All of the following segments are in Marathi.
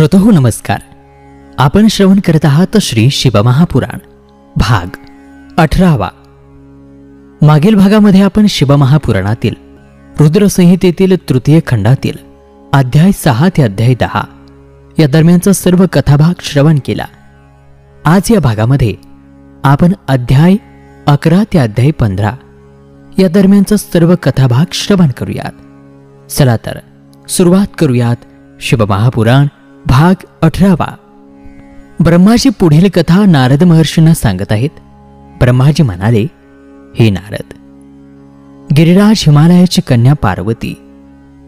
श्रोतहो नमस्कार. आपण श्रवण करत आहात श्री शिवमहापुराण भाग 18. मागील भागामध्ये आपण शिवमहापुराणातील रुद्रसंहितेतील तृतीय खंडातील अध्याय 6 ते अध्याय 10 या दरम्यानचा सर्व कथाभाग श्रवण केला. आज या भागामध्ये आपण अध्याय 11 ते अध्याय 15 या दरम्यानचा सर्व कथाभाग श्रवण करूयात. चला तर सुरुवात करूयात. शिवमहापुराण भाग 18. ब्रह्माजी पुढील कथा नारद महर्षींना सांगत आहेत. ब्रह्माजी म्हणाले, हे नारद, गिरिराज हिमालयाची कन्या पार्वती,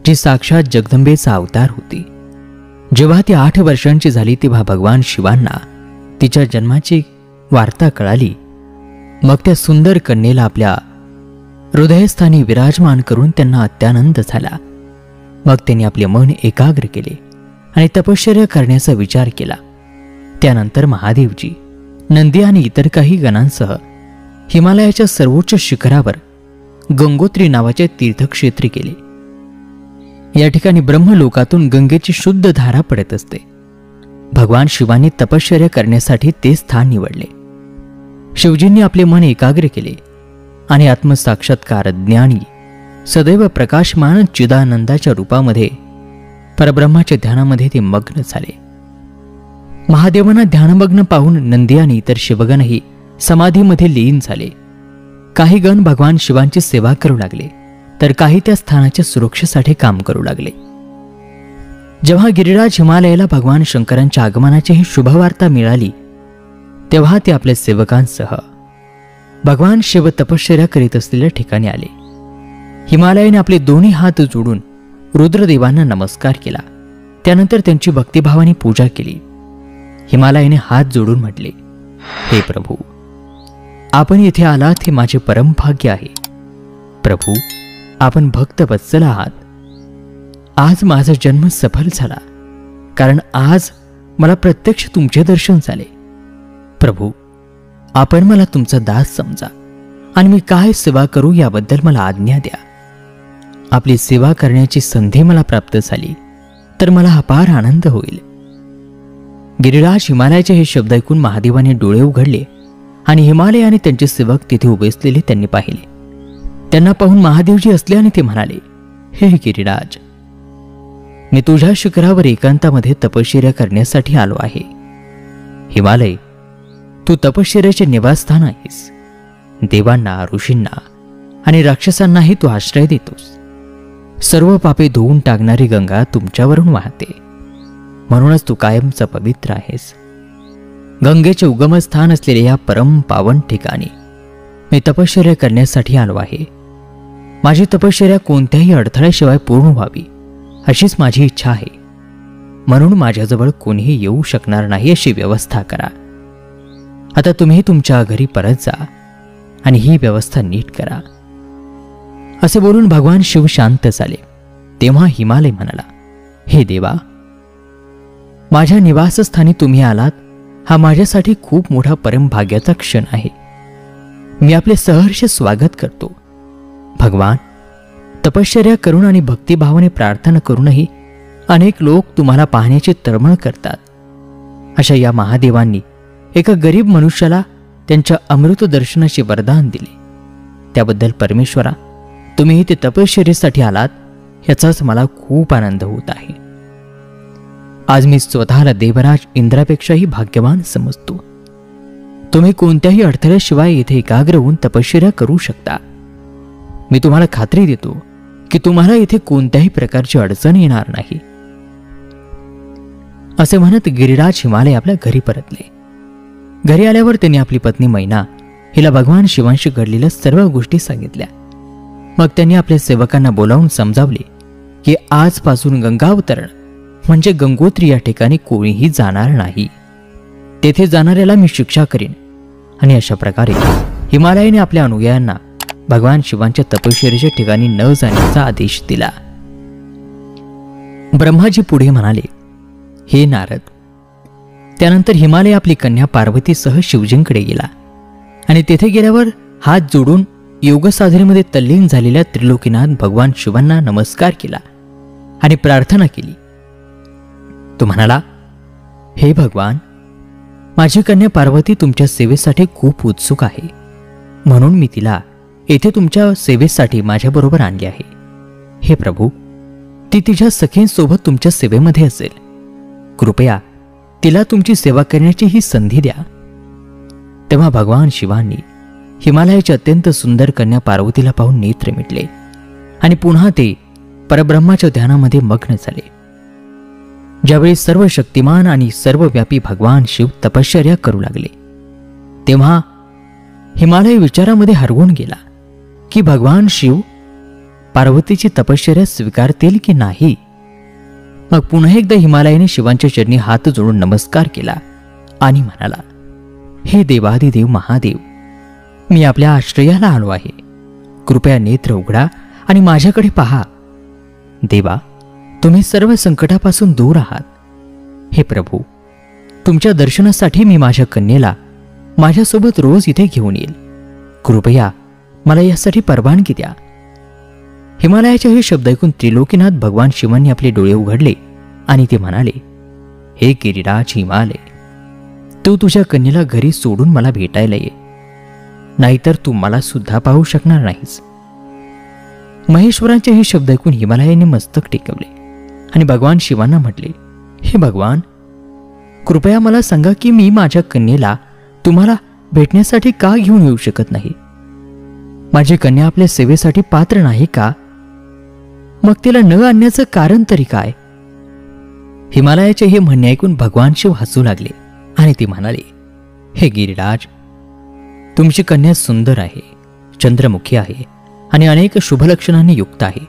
जी साक्षात जगदंबेचा अवतार होती, जेव्हा ती 8 वर्षांची झाली तेव्हा भगवान शिवांना तिच्या जन्माची वार्ता कळाली. मग त्या सुंदर कन्येला आपल्या हृदयस्थानी विराजमान करून त्यांना अत्यानंद झाला. मग त्यांनी आपले मन एकाग्र केले आणि तपश्चर्या करण्याचा विचार केला. त्यानंतर महादेवजी, नंदी आणि इतर काही गणांसह हिमालयाच्या सर्वोच्च शिखरावर गंगोत्री नावाचे तीर्थक्षेत्री गेले. या ठिकाणी ब्रह्मलोकातून गंगेची शुद्ध धारा पडत असते. भगवान शिवांनी तपश्चर्या करण्यासाठी ते स्थान निवडले. शिवजींनी आपले मन एकाग्र केले आणि आत्मसाक्षात्कार ज्ञानी सदैव प्रकाशमान चिदानंदाच्या रूपामध्ये परब्रह्माच्या ध्यानामध्ये ते मग्न झाले. महादेवांना ध्यानमग्न पाहून नंदी आणि इतर शिवगणही समाधीमध्ये लीन झाले. काही गण भगवान शिवांची सेवा करू लागले, तर काही त्या स्थानाच्या सुरक्षेसाठी काम करू लागले. जेव्हा गिरिराज हिमालयाला भगवान शंकरांच्या आगमनाची ही शुभवार्ता मिळाली, तेव्हा ते आपल्या सेवकांसह भगवान शिव तपश्चर्या करीत असलेल्या ठिकाणी आले. हिमालयाने आपले दोन्ही हात जोडून रुद्रदेवांना नमस्कार केला. त्यानंतर त्यांची भक्तिभावाने पूजा केली. हिमालयाने हात जोडून म्हटले, हे प्रभू, आपण येथे आलात हे माझे परम भाग्य आहे. प्रभू, आपण भक्त वत्सल आहात. आज माझा जन्म सफल झाला, कारण आज मला प्रत्यक्ष तुमचे दर्शन झाले. प्रभू, आपण मला तुमचा दास समजा आणि मी काय सेवा करू याबद्दल मला आज्ञा द्या. आपली सेवा करण्याची संधी मला प्राप्त झाली तर मला अपार आनंद होईल. गिरिराज हिमालयाचे हे शब्द ऐकून महादेवाने डोळे उघडले आणि हिमालय आणि त्यांचे सेवक तिथे उभे असलेले त्यांनी पाहिले. त्यांना पाहून महादेवजी असल्याने ते म्हणाले, हे गिरिराज, मी तुझ्या शिखरावर एकांतामध्ये तपश्चर्या करण्यासाठी आलो आहे. हिमालय, तू तपश्चर्याचे निवासस्थान आहेस. देवांना, ऋषींना आणि राक्षसांनाही तू आश्रय देतोस. सर्व पापे धुवून टाकणारी गंगा तुमच्यावरून वाहते, म्हणूनच तू कायमचा पवित्र आहेस. गंगेचे उगमस्थान असलेल्या या परम पावन ठिकाणी मी तपश्चर्या करण्यासाठी आलो आहे. माझी तपश्चर्या कोणत्याही अडथळ्याशिवाय पूर्ण व्हावी अशीच माझी इच्छा आहे. म्हणून माझ्याजवळ कोणीही येऊ शकणार नाही अशी व्यवस्था करा. आता तुम्ही तुमच्या घरी परत जा आणि ही व्यवस्था नीट करा. असे बोलून भगवान शिव शांत झाले. तेव्हा हिमालय म्हणाला, हे देवा, माझ्या निवासस्थानी तुम्ही आलात हा माझ्यासाठी खूप मोठा परमभाग्याचा क्षण आहे. मी आपले सहर्ष स्वागत करतो. भगवान, तपश्चर्या करून आणि भक्तिभावाने प्रार्थना करूनही अनेक लोक तुम्हाला पाहण्याची तळमळ करतात. अशा या महादेवांनी एका गरीब मनुष्याला त्यांच्या अमृत दर्शनाचे वरदान दिले. त्याबद्दल परमेश्वरा, तुम्ही इथे तपश्चर्येसाठी आलात याचाच मला खूप आनंद होत आहे. आज मी स्वतःला देवराज इंद्रापेक्षाही भाग्यवान समजतो. तुम्ही कोणत्याही अडथळ्याशिवाय येथे एकाग्र होऊन तपश्चर्या करू शकता. मी तुम्हाला खात्री देतो की तुम्हाला इथे कोणत्याही प्रकारची अडचण येणार नाही. असे म्हणत गिरिराज हिमालय आपल्या घरी परतले. घरी आल्यावर त्यांनी आपली पत्नी मैना हिला भगवान शिवांशी घडलेल्या सर्व गोष्टी सांगितल्या. मग त्यांनी आपल्या सेवकांना बोलावून समजावले की आजपासून गंगावतरण म्हणजे गंगोत्री या ठिकाणी कोणीही जाणार नाही. तेथे जाणाऱ्याला मी शिक्षा करीन. आणि अशा प्रकारे हिमालयाने आपल्या अनुयायांना भगवान शिवांच्या तपश्चर्येच्या ठिकाणी न जाण्याचा आदेश दिला. ब्रह्माजी पुढे म्हणाले, हे नारद, त्यानंतर हिमालय आपली कन्या पार्वतीसह शिवजींकडे गेला आणि तेथे गेल्यावर हात जोडून योगसाधनेमध्ये तल्लीन झालेल्या त्रिलोकीनाथ भगवान शिवांना नमस्कार केला आणि प्रार्थना केली. तो म्हणाला, हे भगवान, माझी कन्या पार्वती तुमच्या सेवेसाठी खूप उत्सुक आहे, म्हणून मी तिला येथे तुमच्या सेवेसाठी माझ्याबरोबर आणली आहे. हे प्रभू, ती तिच्या सखींसोबत तुमच्या सेवेमध्ये असेल. कृपया तिला तुमची सेवा करण्याची ही संधी द्या. तेव्हा भगवान शिवांनी हिमालयाची अत्यंत सुंदर कन्या पार्वतीला पाहून नेत्र मिटले आणि पुन्हा ते परब्रह्माच्या ध्यानामध्ये मग्न झाले. ज्यावेळी सर्व शक्तिमान आणि सर्वव्यापी भगवान शिव तपश्चर्या करू लागले, तेव्हा हिमालय विचारामध्ये हरवून गेला की भगवान शिव पार्वतीची तपश्चर्या स्वीकारतील की नाही. मग पुन्हा एकदा हिमालयाने शिवांच्या चरणी हात जोडून नमस्कार केला आणि म्हणाला, हे देवादिदेव महादेव, मी आपल्या आश्रयाला आलो आहे. कृपया नेत्र उघडा आणि माझ्याकडे पहा. देवा, तुम्ही सर्व संकटापासून दूर आहात. हे प्रभू, तुमच्या दर्शनासाठी मी माझ्या कन्येला माझ्यासोबत रोज इथे घेऊन येईल. कृपया मला यासाठी परवानगी द्या. हिमालयाचे हे शब्द ऐकून त्रिलोकीनाथ भगवान शिवांनी आपले डोळे उघडले आणि ते म्हणाले, हे गिरिराज हिमालय, तू तुझ्या कन्येला घरी सोडून मला भेटायला ये, नाहीतर तू मला सुद्धा पाहू शकणार नाहीस. महेश्वरांचे हे शब्द ऐकून हिमालयाने मस्तक टेकवले आणि भगवान शिवांना म्हटले, हे भगवान, कृपया मला सांगा की मी माझ्या कन्येला तुम्हाला भेटण्यासाठी का घेऊन येऊ शकत नाही. माझी कन्या आपल्या सेवेसाठी पात्र नाही का? मग तिला न आणण्याचं कारण तरी काय? हिमालयाचे हे म्हणणे ऐकून भगवान शिव हसू लागले आणि ते म्हणाले, हे गिरिराज, तुमची कन्या सुंदर आहे, चंद्रमुखी आहे आणि अनेक शुभलक्षणांनी युक्त आहे.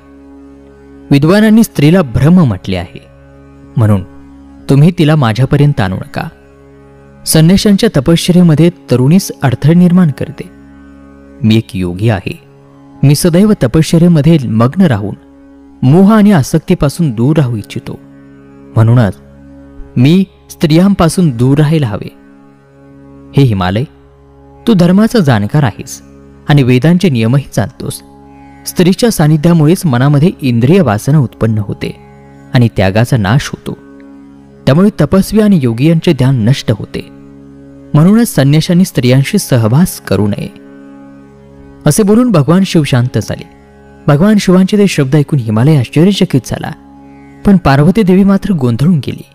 विद्वानांनी स्त्रीला ब्रह्म म्हटले आहे, म्हणून तुम्ही तिला माझ्यापर्यंत आणू नका. संन्याशांच्या तपश्चर्येमध्ये तरुणीस अडथळे निर्माण करते. मी एक योगी आहे. मी सदैव तपश्चर्येमध्ये मग्न राहून मोह आणि आसक्तीपासून दूर राहू इच्छितो. म्हणूनच मी स्त्रियांपासून दूर राहायला हवे. हे हिमालय, तू धर्माचा जाणकार आहेस आणि वेदांचे नियमही जाणतोस. स्त्रीच्या सानिध्यामुळेच मनामध्ये इंद्रिय वासना उत्पन्न होते आणि त्यागाचा नाश होतो. त्यामुळे तपस्वी आणि योगी यांचे ध्यान नष्ट होते. म्हणूनच संन्याशांनी स्त्रियांशी सहवास करू नये. असे बोलून भगवान शिव शांत झाले. भगवान शिवांचे ते शब्द ऐकून हिमालय आश्चर्यचकित झाला, पण पार्वती देवी मात्र गोंधळून गेली.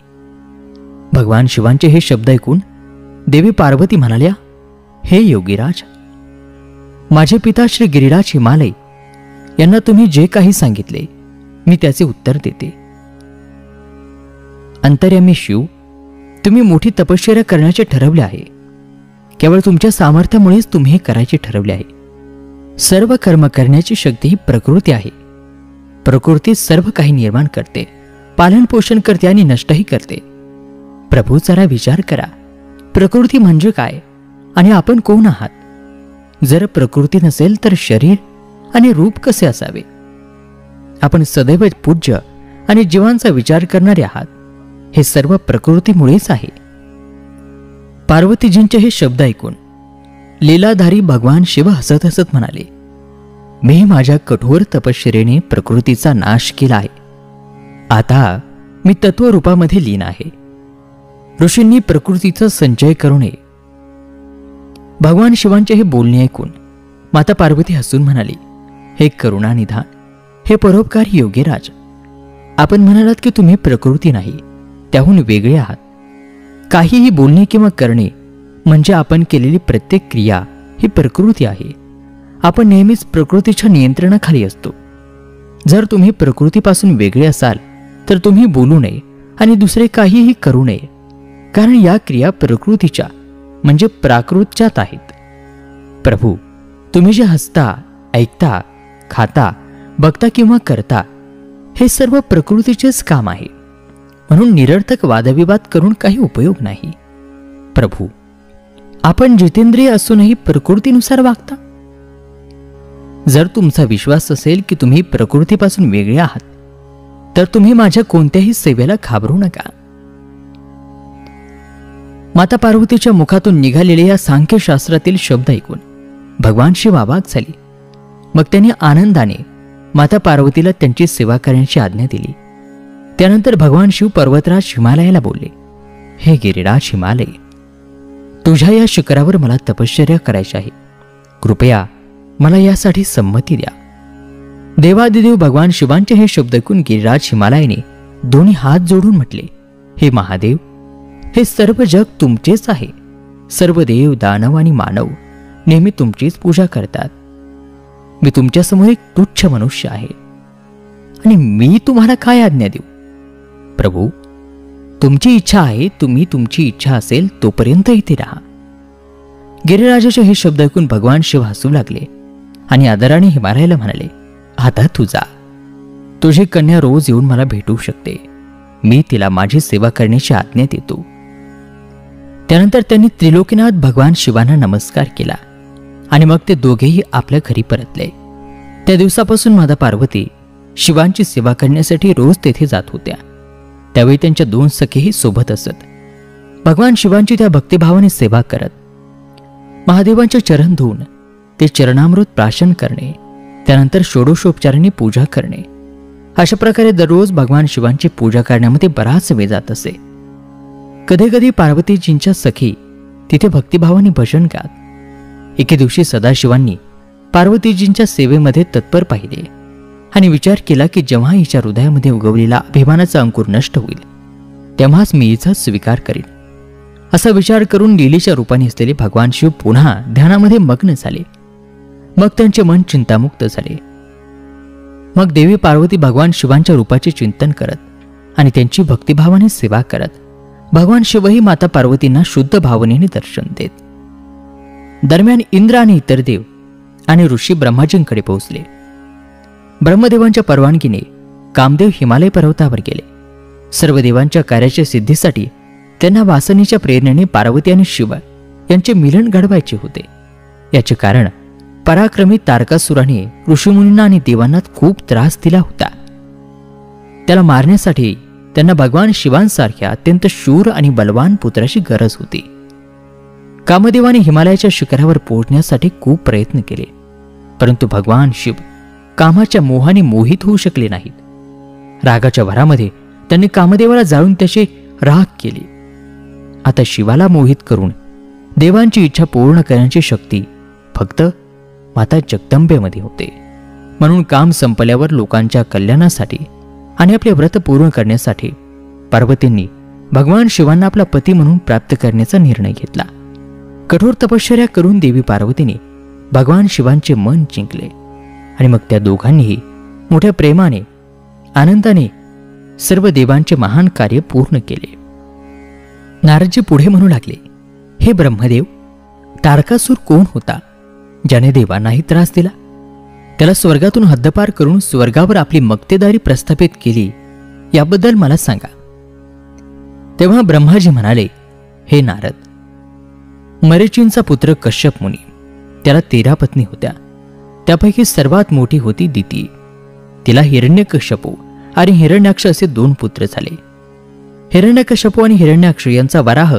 भगवान शिवांचे हे शब्द ऐकून देवी पार्वती म्हणाल्या, हे योगीराज, माझे पिता श्री गिरिराज हिमालय यांना तुम्ही जे काही सांगितले मी त्याचे उत्तर देते. अंतर्यामी शिव, तुम्ही मोठी तपश्चर्या करण्याचे ठरवले आहे. केवळ तुमच्या सामर्थ्यामुळेच तुम्ही हे करायचे ठरवले आहे. सर्व कर्म करण्याची शक्ती ही प्रकृती आहे. प्रकृती सर्व काही निर्माण करते, पालन पोषण करते आणि नष्टही करते. प्रभू, जरा विचार करा, प्रकृती म्हणजे काय आणि आपण कोण आहात? जर प्रकृती नसेल तर शरीर आणि रूप कसे असावे? आपण सदैव पूज्य आणि जीवांचा विचार करणारे आहात. हे सर्व प्रकृतीमुळेच आहे. पार्वतीजींचे हे शब्द ऐकून लीलाधारी भगवान शिव हसत हसत म्हणाले, मी माझ्या कठोर तपश्चर्येने प्रकृतीचा नाश केला आहे. आता मी तत्वरूपामध्ये लीन आहे. ऋषींनी प्रकृतीचा संचय करू नये. भगवान शिवांचे हे बोलणे ऐकून माता पार्वती हसून म्हणाली, हे करुणानिधान, हे परोपकारी योगीराज, आपण म्हणालात की तुम्ही प्रकृती नाही, त्याहून वेगळे आहात. काहीही बोलणे किंवा करणे म्हणजे आपण केलेली प्रत्येक क्रिया ही प्रकृती आहे. आपण नेहमीच प्रकृतीच्या नियंत्रणाखाली असतो. जर तुम्ही प्रकृतीपासून वेगळे असाल तर तुम्ही बोलू नये आणि दुसरे काहीही करू नये, कारण या क्रिया प्रकृतीच्या म्हणजे प्राकृतच्यात आहेत. प्रभू, तुम्ही जे हसता, ऐकता, खाता, बघता किंवा करता हे सर्व प्रकृतीचेच काम आहे. म्हणून निरर्थक वादविवाद करून काही उपयोग नाही. प्रभू, आपण जितेंद्रिय असूनही प्रकृतीनुसार वागता. जर तुमचा विश्वास असेल की तुम्ही प्रकृतीपासून वेगळे आहात तर तुम्ही माझ्या कोणत्याही सेवेला घाबरू नका. माता पार्वतीच्या मुखातून निघालेले या सांख्यशास्त्रातील शब्द ऐकून भगवान शिव अवाक झाले. मग त्यांनी आनंदाने माता पार्वतीला त्यांची सेवा करण्याची आज्ञा दिली. त्यानंतर भगवान शिव पर्वतराज हिमालयाला बोलले, हे गिरिराज हिमालय, तुझ्या या शिखरावर मला तपश्चर्या करायची आहे. कृपया मला यासाठी संमती द्या. देवादिदेव भगवान शिवांचे हे शब्द ऐकून गिरिराज हिमालयाने दोन्ही हात जोडून म्हटले, हे महादेव, हे सर्व जग तुमचेच आहे. सर्व देव, दानव आणि मानव नेहमी तुमचीच पूजा करतात. मी तुमच्यासमोर एक तुच्छ मनुष्य आहे आणि मी तुम्हाला काय आज्ञा देऊ? प्रभू, तुमची इच्छा आहे, तुम्ही तुमची इच्छा असेल तोपर्यंत इथे राहा. गिरिराजाचे हे शब्द ऐकून भगवान शिव हसू लागले आणि आदराने हिमालयाला म्हणाले, आता तू जा. तुझी कन्या रोज येऊन मला भेटू शकते. मी तिला माझी सेवा करण्याची आज्ञा देतो. त्यानंतर त्यांनी त्रिलोकीनाथ भगवान शिवांना नमस्कार केला आणि मग ते दोघेही आपल्या घरी परतले. त्या दिवसापासून माता पार्वती शिवांची सेवा करण्यासाठी रोज तेथे जात होत्या. त्यावेळी त्यांच्या 2 सखेही सोबत असत. भगवान शिवांची त्या भक्तिभावाने सेवा करत, महादेवांचे चरण धुवून ते चरणामृत प्राशन करणे, त्यानंतर षोडशोपचारांनी पूजा करणे, अशा प्रकारे दररोज भगवान शिवांची पूजा करण्यामध्ये बराच वेळ जात असे. कधी कधी पार्वतीजींच्या सखी तिथे भक्तिभावाने भजन गात. एके दिवशी सदाशिवांनी पार्वतीजींच्या सेवेमध्ये तत्पर पाहिले आणि विचार केला की जेव्हा हिच्या हृदयामध्ये उगवलेला अभिमानाचा अंकुर नष्ट होईल तेव्हाच मी हिचा स्वीकार करीन. असा विचार करून लीलेच्या रूपाने असलेले भगवान शिव पुन्हा ध्यानामध्ये मग्न झाले. मग त्यांचे मन चिंतामुक्त झाले. मग देवी पार्वती भगवान शिवांच्या रूपाचे चिंतन करत आणि त्यांची भक्तिभावाने सेवा करत भगवान शिवही माता पार्वतींना शुद्ध भावनेने दर्शन देत. दरम्यान इंद्र आणि इतर देव आणि ऋषी ब्रह्माजींकडे पोहोचले. ब्रह्मदेवांच्या परवानगीने कामदेव हिमालय पर्वतावर गेले. सर्व देवांच्या कार्याच्या सिद्धीसाठी त्यांना वासनेच्या प्रेरणेने पार्वती आणि शिव यांचे मिलन घडवायचे होते. याचे कारण पराक्रमी तारकासुराने ऋषीमुनींना आणि देवांना खूप त्रास दिला होता. त्याला मारण्यासाठी त्यांना भगवान शिवांसारख्या अत्यंत शूर आणि बलवान पुत्राची गरज होती. कामदेवाने हिमालयाच्या शिखरावर पोहोचण्यासाठी खूप प्रयत्न केले, परंतु भगवान शिव कामाच्या मोहाने मोहित होऊ शकले नाहीत. रागाच्या भरामध्ये त्यांनी कामदेवाला जाळून त्याची राख केली. आता शिवाला मोहित करून देवांची इच्छा पूर्ण करण्याची शक्ती फक्त माता जगदंबेमध्ये होते. म्हणून काम संपल्यावर लोकांच्या कल्याणासाठी आणि आपले व्रत पूर्ण करण्यासाठी पार्वतींनी भगवान शिवांना आपला पती म्हणून प्राप्त करण्याचा निर्णय घेतला. कठोर तपश्चर्या करून देवी पार्वतीने भगवान शिवांचे मन जिंकले आणि मग त्या दोघांनीही मोठ्या प्रेमाने, आनंदाने सर्व देवांचे महान कार्य पूर्ण केले. नारदजी पुढे म्हणू लागले, हे ब्रह्मदेव, तारकासूर कोण होता ज्याने देवांनाही त्रास दिला? त्याला स्वर्गातून हद्दपार करून स्वर्गावर आपली मक्तेदारी प्रस्थापित केली, याबद्दल मला सांगा. तेव्हा ब्रह्माजी म्हणाले, हे नारद, मरीचींचा पुत्र कश्यप मुनी, त्याला 13 पत्नी होत्या. त्यापैकी सर्वात मोठी होती दिती. तिला हिरण्यकश्यपू आणि हिरण्याक्ष असे 2 पुत्र झाले. हिरण्यकश्यपू आणि हिरण्याक्ष यांचा वराह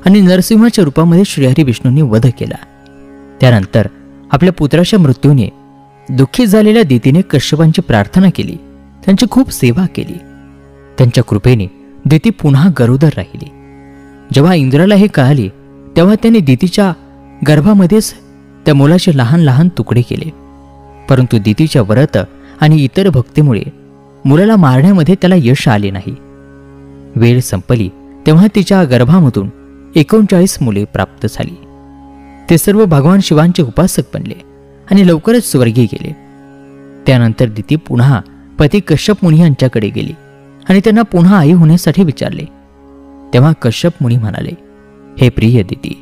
आणि नरसिंहाच्या रूपामध्ये श्रीहरी विष्णूंनी वध केला. त्यानंतर आपल्या पुत्राच्या मृत्यूने दुःखी झालेल्या दितीने कश्यपांची प्रार्थना केली, त्यांची खूप सेवा केली. त्यांच्या कृपेने दिती पुन्हा गरोदर राहिली. जेव्हा इंद्राला हे कळाले तेव्हा त्याने दितीच्या गर्भामध्येच त्या मुलाचे लहान लहान तुकडे केले. परंतु दितीच्या व्रत आणि इतर भक्तीमुळे मुलाला मारण्यामध्ये त्याला यश आले नाही. वेळ संपली तेव्हा तिच्या गर्भामधून 39 मुले प्राप्त झाली. ते सर्व भगवान शिवांचे उपासक बनले आणि लवकरच स्वर्गी गेले. त्यानंतर दिती पुन्हा पती कश्यप मुनी यांच्याकडे गेली आणि त्यांना पुन्हा आई होण्यासाठी विचारले. तेव्हा कश्यप मुनी म्हणाले, हे प्रिय दिती,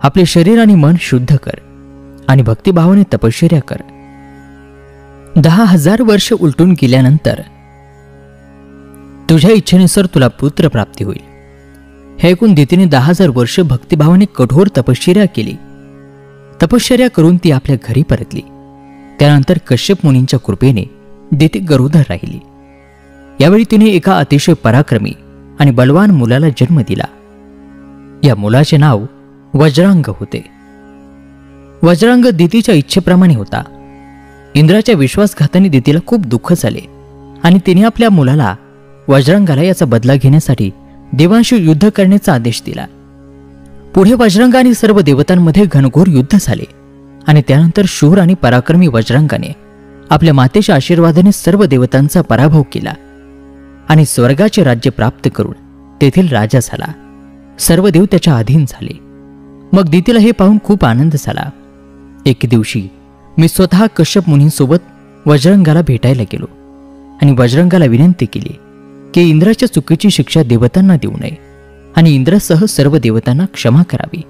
आपले शरीर आणि मन शुद्ध कर आणि भक्तिभावाने तपश्चर्या कर. 10,000 वर्ष उलटून गेल्यानंतर तुझ्या इच्छेनुसार तुला पुत्र प्राप्ती होईल. हे ऐकून दितीने 10,000 वर्ष भक्तिभावाने कठोर तपश्चर्या केली. तपश्चर्या करून ती आपल्या घरी परतली. त्यानंतर कश्यप मुनींच्या कृपेने दिती गरोदर राहिली. यावेळी तिने एका अतिशय पराक्रमी आणि बलवान मुलाला जन्म दिला. या मुलाचे नाव वज्रांग होते. वज्रांग दितीच्या इच्छेप्रमाणे होता. इंद्राच्या विश्वासघाताने दितीला खूप दुःख झाले आणि तिने आपल्या मुलाला वज्रांगाला याचा बदला घेण्यासाठी देवांशी युद्ध करण्याचा आदेश दिला. पुढे वज्रांगाने सर्व देवतांमध्ये घनघोर युद्ध झाले आणि त्यानंतर शूर आणि पराक्रमी वज्रांगाने आपल्या मातेच्या आशीर्वादाने सर्व देवतांचा पराभव केला आणि स्वर्गाचे राज्य प्राप्त करून तेथील राजा झाला. सर्व देव त्याच्या अधीन झाले. मग दितीला हे पाहून खूप आनंद झाला. एके दिवशी मी स्वतः कश्यप मुनींसोबत वज्रांगाला भेटायला गेलो आणि वज्रांगाला विनंती केली की इंद्राच्या चुकीची शिक्षा देवतांना देऊ नये आणि इंद्रासह सर्व देवतांना क्षमा करावी.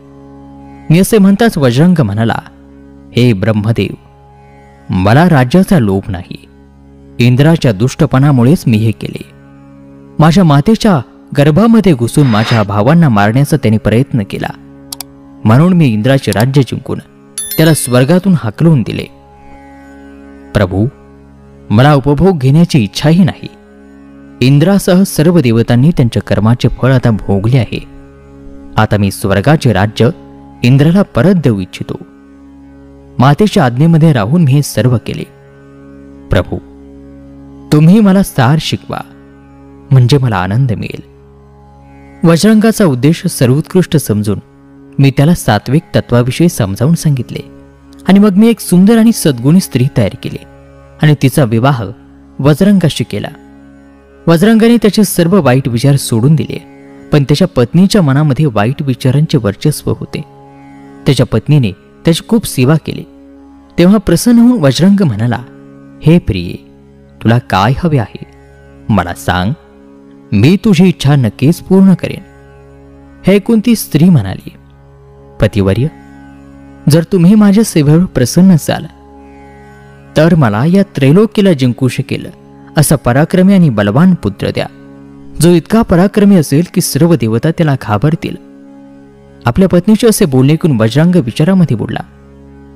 मी असे म्हणताच वज्रांग म्हणाला, हे ब्रह्मदेव, मला राज्याचा लोभ नाही. इंद्राच्या दुष्टपणामुळेच मी हे केले. माझ्या मातेच्या गर्भामध्ये घुसून माझ्या भावांना मारण्याचा त्याने प्रयत्न केला, म्हणून मी इंद्राचे राज्य जिंकून त्याला स्वर्गातून हाकलून दिले. प्रभू, मला उपभोग घेण्याची इच्छाही नाही. इंद्रासह सर्व देवतांनी त्यांच्या कर्माचे फळ आता भोगले आहे. आता मी स्वर्गाचे राज्य इंद्राला परत देऊ इच्छितो. मातेच्या आज्ञेमध्ये राहून मी हे सर्व केले. प्रभू, तुम्ही मला सार शिकवा, म्हणजे मला आनंद मिळेल. वज्रांगाचा उद्देश सर्वोत्कृष्ट समजून मी त्याला सात्विक तत्वाविषयी समजावून सांगितले आणि मग मी एक सुंदर आणि सद्गुणी स्त्री तयार केली आणि तिचा विवाह वज्रांगाशी केला. वज्रांगाने त्याचे सर्व वाईट विचार सोडून दिले, पण त्याच्या पत्नीच्या मनामध्ये वाईट विचारांचे वर्चस्व होते. त्याच्या पत्नीने त्याची खूप सेवा केली. तेव्हा प्रसन्न होऊन वज्रांग म्हणाला, हे प्रिये, तुला काय हवे आहे मला सांग, मी तुझी इच्छा नक्कीच पूर्ण करेन. हे ऐकून ती स्त्री म्हणाली, पतिवर्य, जर तुम्ही माझ्या सेवेवर प्रसन्न असाल तर मला या त्रैलोक्याला जिंकू शकेल असा पराक्रमी आणि बलवान पुत्र द्या, जो इतका पराक्रमी असेल की सर्व देवता त्याला घाबरतील. आपल्या पत्नीचे असे बोलणे ऐकून वज्रांग विचारामध्ये बुडला,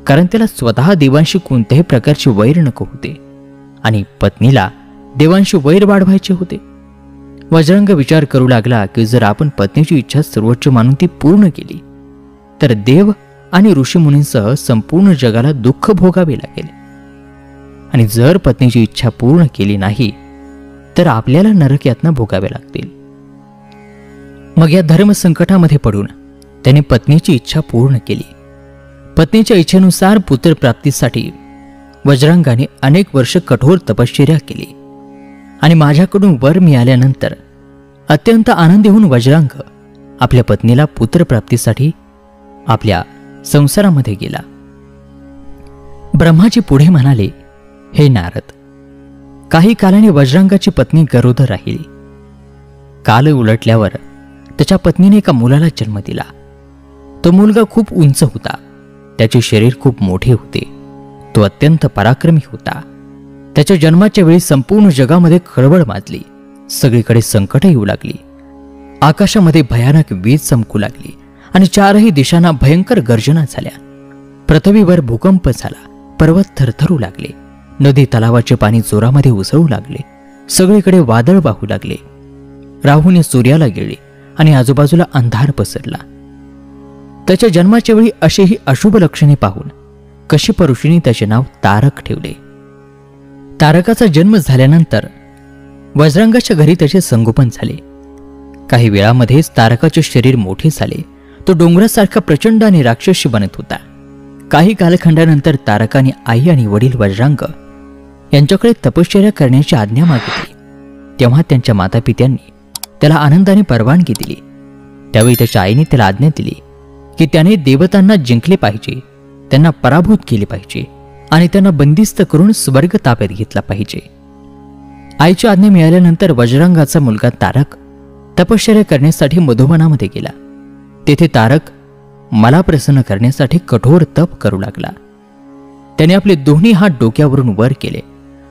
कारण त्याला स्वतः देवांशी कोणत्याही प्रकारचे वैर नको होते आणि पत्नीला देवांशी वैर वाढवायचे होते. वज्रांग विचार करू लागला की जर आपण पत्नीची इच्छा सर्वोच्च मानून ती पूर्ण केली तर देव आणि ऋषीमुनींसह संपूर्ण जगाला दुःख भोगावे लागेल, आणि जर पत्नीची इच्छा पूर्ण केली नाही तर आपल्याला नरक यातना भोगाव्या लागतील. मग या धर्मसंकटामध्ये पडून त्याने पत्नीची इच्छा पूर्ण केली. पत्नीच्या इच्छेनुसार पुत्रप्राप्तीसाठी वज्रांगाने अनेक वर्ष कठोर तपश्चर्या केली आणि माझ्याकडून वर मिळाल्यानंतर अत्यंत आनंदी होऊन वज्रांग आपल्या पत्नीला पुत्रप्राप्तीसाठी आपल्या संसारामध्ये गेला. ब्रह्माजी पुढे म्हणाले, हे नारद, काही कालाने वज्रांगाची पत्नी गरोदर राहिली. काल उलटल्यावर त्याच्या पत्नीने एका मुलाला जन्म दिला. तो मुलगा खूप उंच होता, त्याचे शरीर खूप मोठे होते, तो अत्यंत पराक्रमी होता. त्याच्या जन्माच्या वेळी संपूर्ण जगामध्ये खळबळ माजली, सगळीकडे संकट येऊ लागली. आकाशामध्ये भयानक वीज चमकू लागली आणि चारही दिशांना भयंकर गर्जना झाल्या. पृथ्वीवर भूकंप झाला, पर्वत थरथरू लागले, नदी तलावाचे पाणी जोरामध्ये उसळू लागले, सगळीकडे वादळ वाहू लागले. राहूने सूर्याला गिळले आणि आजूबाजूला अंधार पसरला. त्याच्या जन्माच्या वेळी अशीही अशुभ लक्षणे पाहून कश्यप ऋषींनी त्याचे नाव तारक ठेवले. तारकाचा जन्म झाल्यानंतर वज्रांगाच्या घरी त्याचे संगोपन झाले. काही वेळामध्येच तारकाचे शरीर मोठे झाले. तो डोंगरासारखा प्रचंड आणि राक्षसी बनत होता. काही कालखंडानंतर तारकाने आई आणि वडील वज्रांग यांच्याकडे तपश्चर्या करण्याची आज्ञा मागितली. तेव्हा त्यांच्या मातापित्यांनी त्याला आनंदाने परवानगी दिली. त्यावेळी त्याच्या आईने त्याला आज्ञा दिली की त्याने देवतांना जिंकले पाहिजे, त्यांना पराभूत केले पाहिजे आणि त्यांना बंदिस्त करून स्वर्ग ताब्यात घेतला पाहिजे. आईची आज्ञा मिळाल्यानंतर वज्रांगाचा मुलगा तारक तपश्चर्या करण्यासाठी मधुवनामध्ये गेला. तेथे तारक मला प्रसन्न करण्यासाठी कठोर तप करू लागला. त्याने आपले दोन्ही हात डोक्यावरून वर केले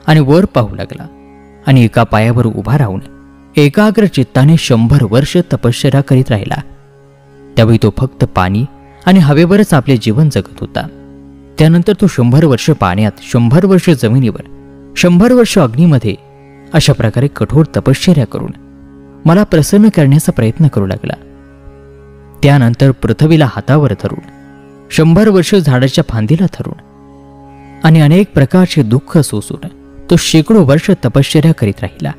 आणि वर पाहू लागला आणि एका पायावर उभा राहून एकाग्र चित्ताने 100 वर्ष तपश्चर्या करीत राहिला. त्यावेळी तो फक्त पाणी आणि हवेवरच आपले जीवन जगत होता. त्यानंतर तो 100 वर्ष पाण्यात, 100 वर्ष जमिनीवर, 100 वर्ष अग्नीमध्ये अशा प्रकारे कठोर तपश्चर्या करून मला प्रसन्न करण्याचा प्रयत्न करू लागला. त्यानंतर पृथ्वीला हातावर धरून, 100 वर्ष झाडाच्या फांदीला धरून आणि अनेक प्रकारचे दुःख सोसून तो शेकडो वर्ष तपश्चर्या करीत राहिला.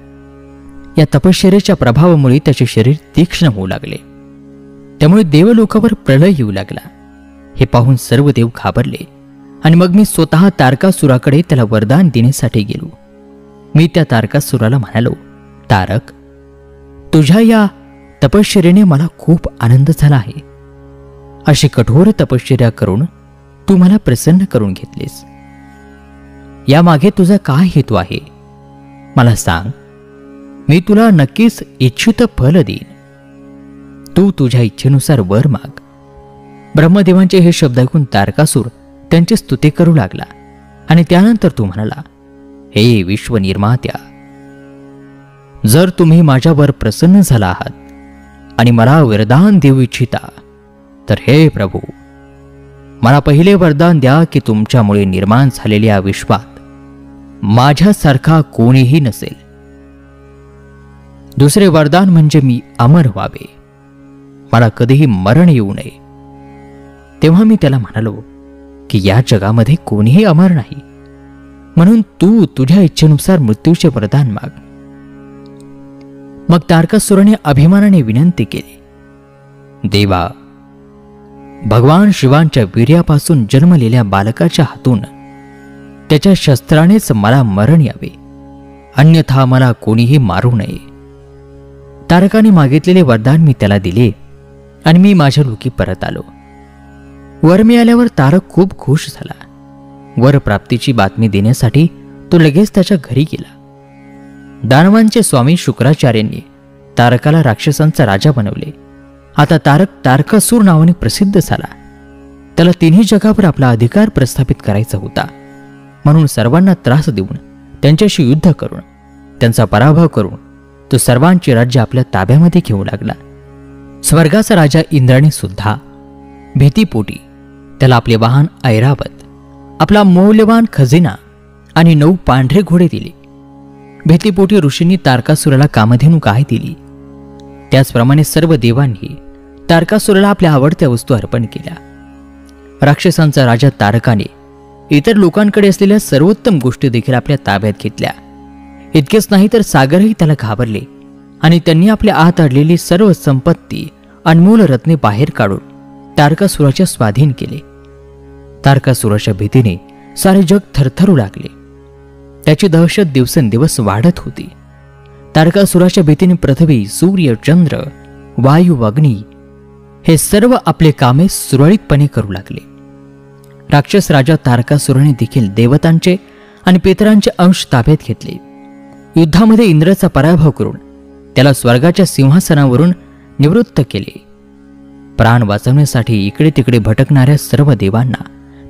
या तपश्चर्येच्या प्रभावामुळे त्याचे शरीर तीक्ष्ण होऊ लागले. त्यामुळे देवलोकावर प्रलय येऊ लागला. हे पाहून सर्व देव घाबरले आणि मग मी स्वतः तारकासुराकडे त्याला वरदान देण्यासाठी गेलो. मी त्या तारकासुराला म्हणालो, तारक, तुझ्या या तपश्चर्येने मला खूप आनंद झाला आहे. अशी कठोर तपश्चर्या करून तू मला प्रसन्न करून घेतलेस. यामागे तुझा काय हेतू आहे मला सांग. मी तुला नक्कीच इच्छित फल देईन. तू तुझ्या इच्छेनुसार वर माग. ब्रह्मदेवांचे हे शब्द ऐकून तारकासूर त्यांची स्तुती करू लागला आणि त्यानंतर तू म्हणाला, हे विश्वनिर्मात्या, जर तुम्ही माझ्यावर प्रसन्न झाला आहात आणि मला वरदान देऊ इच्छिता तर हे प्रभू, मला पहिले वरदान द्या की तुमच्यामुळे निर्माण झालेल्या विश्वात माझ्यासारखा कोणीही नसेल. दुसरे वरदान म्हणजे मी अमर व्हावे, मला कधीही मरण येऊ नये. तेव्हा मी त्याला म्हणालो की या जगामध्ये कोणीही अमर नाही, म्हणून तू तुझ्या इच्छेनुसार मृत्यूचे वरदान माग. मग तारकासुराने अभिमानाने विनंती केली, देवा, भगवान शिवांच्या वीर्यापासून जन्मलेल्या बालकाच्या हातून त्याच्या शस्त्रानेच मला मरण यावे, अन्यथा मला कोणीही मारू नये. तारकाने मागितलेले वरदान मी त्याला दिले आणि मी माझ्या लोकी परत आलो. वर मिळाल्यावर तारक खूप खुश झाला. वर प्राप्तीची बातमी देण्यासाठी तो लगेच त्याच्या घरी गेला. दानवांचे स्वामी शुक्राचार्यांनी तारकाला राक्षसांचा राजा बनवले. आता तारक तारकासूर नावाने प्रसिद्ध झाला. त्याला तिन्ही जगावर आपला अधिकार प्रस्थापित करायचा होता. म्हणून सर्वांना त्रास देऊन, त्यांच्याशी युद्ध करून, त्यांचा पराभव करून तो सर्वांचे राज्य आपल्या ताब्यामध्ये घेऊ लागला. स्वर्गाचा राजा इंद्राने सुद्धा भीतीपोटी त्याला आपले वाहन ऐरावत, आपला मौल्यवान खजिना आणि 9 पांढरे घोडे दिले. भीतीपोटी ऋषींनी तारकासुराला कामधेनू गाय दिली. त्याचप्रमाणे सर्व देवांनी तारकासुराला आपल्या आवडत्या वस्तू अर्पण केल्या. राक्षसांचा राजा तारकाने इतर लोकांकडे असलेल्या सर्वोत्तम गोष्टी देखील आपल्या ताब्यात घेतल्या. इतकेच नाही तर सागरही त्याला घाबरले आणि त्यांनी आपल्या आत अडलेली सर्व संपत्ती, अनमोल रत्ने बाहेर काढून तारकासुराच्या स्वाधीन केले. तारकासुराच्या भीतीने सारे जग थरथरू लागले. त्याची दहशत दिवसेंदिवस वाढत होती. तारकासुराच्या भीतीने पृथ्वी, सूर्य, चंद्र, वायू, अग्नी हे सर्व आपले कामे सुरळीतपणे करू लागले. राक्षस राजा तारकासुराने देखील देवतांचे आणि पितरांचे अंश ताब्यात घेतले. युद्धामध्ये इंद्राचा पराभव करून त्याला स्वर्गाच्या सिंहासनावरून निवृत्त केले. प्राण वाचवण्यासाठी इकडे तिकडे भटकणाऱ्या सर्व देवांना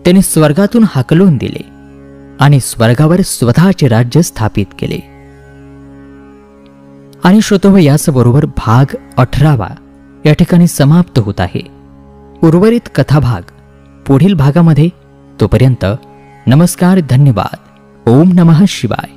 त्याने स्वर्गातून हाकलून दिले आणि स्वर्गावर स्वतःचे राज्य स्थापित केले. आणि श्रोतोहो, याचबरोबर भाग 18 या ठिकाणी समाप्त होत आहे. उर्वरित कथाभाग पुढील भागामध्ये. तोपर्यंत नमस्कार, धन्यवाद. ओम नमः शिवाय.